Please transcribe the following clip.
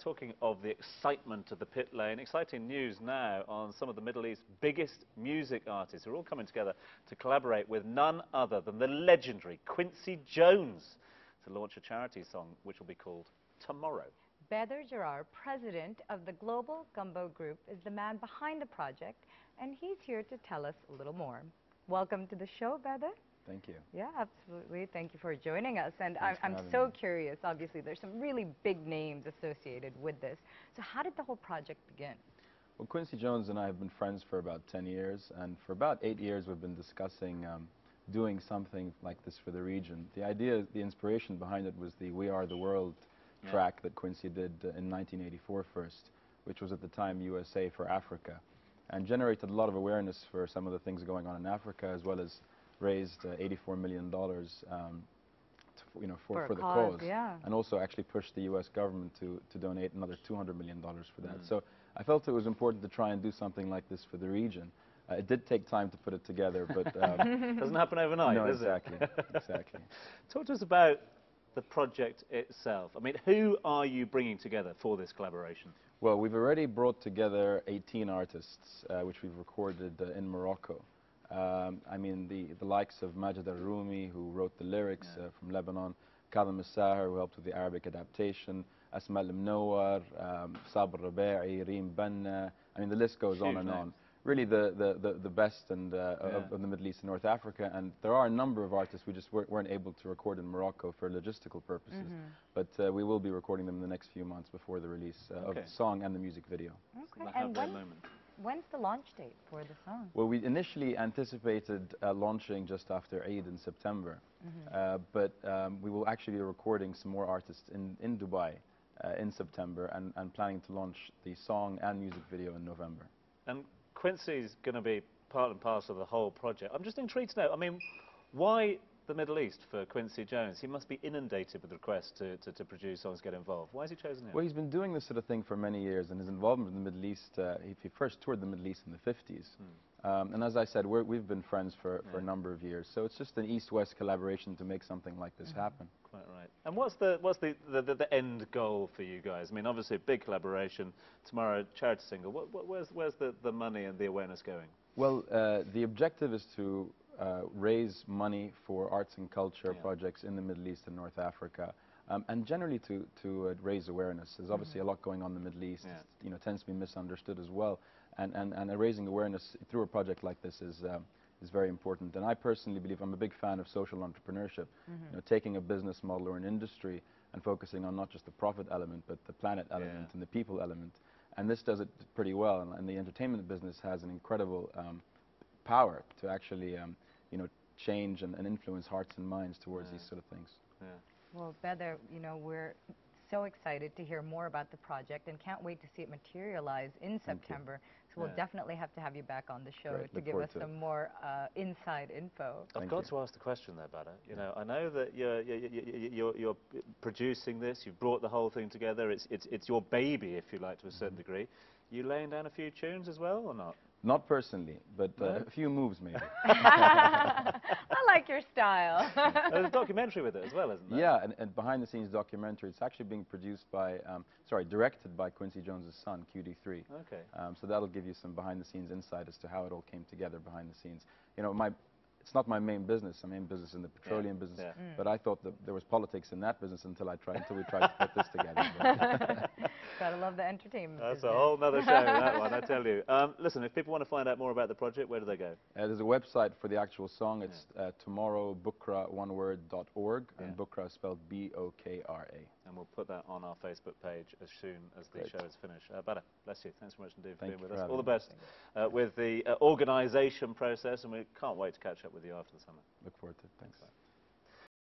Talking of the excitement of the pit lane, exciting news now on some of the Middle East's biggest music artists who are all coming together to collaborate with none other than the legendary Quincy Jones to launch a charity song which will be called Tomorrow. Badr Jafar, president of the Global Gumbo Group, is the man behind the project, and he's here to tell us a little more. Welcome to the show, Badr. Thank you. Yeah, absolutely. Thank you for joining us. And I'm having so me. curious. Obviously, there's some really big names associated with this. So how did the whole project begin? Well, Quincy Jones and I have been friends for about 10 years, and for about 8 years we've been discussing doing something like this for the region. The idea, the inspiration behind it was the We Are the World track that Quincy did in 1984 first, which was at the time USA for Africa, and generated a lot of awareness for some of the things going on in Africa, as well as raised $84 million for the cause, and also actually pushed the U.S. government to donate another $200 million for that. So I felt it was important to try and do something like this for the region. It did take time to put it together, but doesn't happen overnight, no, does exactly, it? exactly. Talk to us about the project itself. I mean, who are you bringing together for this collaboration? Well, we've already brought together 18 artists, which we've recorded in Morocco. I mean, the likes of Majid al-Rumi, who wrote the lyrics from Lebanon, Kadhim al-Sahir, who helped with the Arabic adaptation, Asma al-Mnawar, Sabr Rabai, Reem Banna. I mean, the list goes on and on. Really the best of the Middle East and North Africa, and there are a number of artists we just weren't able to record in Morocco for logistical purposes, but we will be recording them in the next few months before the release of the song and the music video. Okay, and when's the launch date for the song? Well, we initially anticipated launching just after Eid in September, but we will actually be recording some more artists in Dubai in September, and planning to launch the song and music video in November. And Quincy's going to be part and parcel of the whole project. I'm just intrigued to know, I mean, why the Middle East for Quincy Jones? He must be inundated with requests to produce songs, get involved. Why has he chosen it? Well, he's been doing this sort of thing for many years, and his involvement in the Middle East, he first toured the Middle East in the 50s. And as I said, we've been friends for a number of years, so it's just an East-West collaboration to make something like this happen. Quite right. And what's the end goal for you guys? I mean, obviously a big collaboration. Tomorrow, charity single. Where's the money and the awareness going? Well, the objective is to raise money for arts and culture projects in the Middle East and North Africa, and generally to raise awareness. There's obviously a lot going on in the Middle East. You know, tends to be misunderstood as well, and raising awareness through a project like this is very important. And I personally believe, I'm a big fan of social entrepreneurship. You know, taking a business model or an industry and focusing on not just the profit element, but the planet element and the people element. And this does it pretty well. And the entertainment business has an incredible power to actually, you know, change and influence hearts and minds towards these sort of things. Well, Badr, you know, we're so excited to hear more about the project and can't wait to see it materialize in September. So we'll definitely have to have you back on the show to give us some more inside info. I've got to ask the question there, Badr. You know, I know that you're producing this. You've brought the whole thing together. It's your baby, if you like, to a certain degree. You laying down a few tunes as well, or not? Not personally, but a few moves maybe. I like your style. There's a documentary with it as well, isn't there? Yeah, and behind-the-scenes documentary. It's actually being produced by, directed by Quincy Jones' son, QD3. Okay. So that'll give you some behind-the-scenes insight as to how it all came together behind the scenes. You know, it's not my main business. My main business is in the petroleum business, but I thought that there was politics in that business until we tried to put this together. Gotta love the entertainment That's business. a whole nother show, that one, I tell you. Listen, if people want to find out more about the project, where do they go? There's a website for the actual song. It's tomorrowbokra.org, and Bokra is spelled B-O-K-R-A. And we'll put that on our Facebook page as soon as the show is finished. Badr, bless you. Thanks very much indeed for being with us. All the best with the organisation process, and we can't wait to catch up with you after the summer. Look forward to it. Thanks.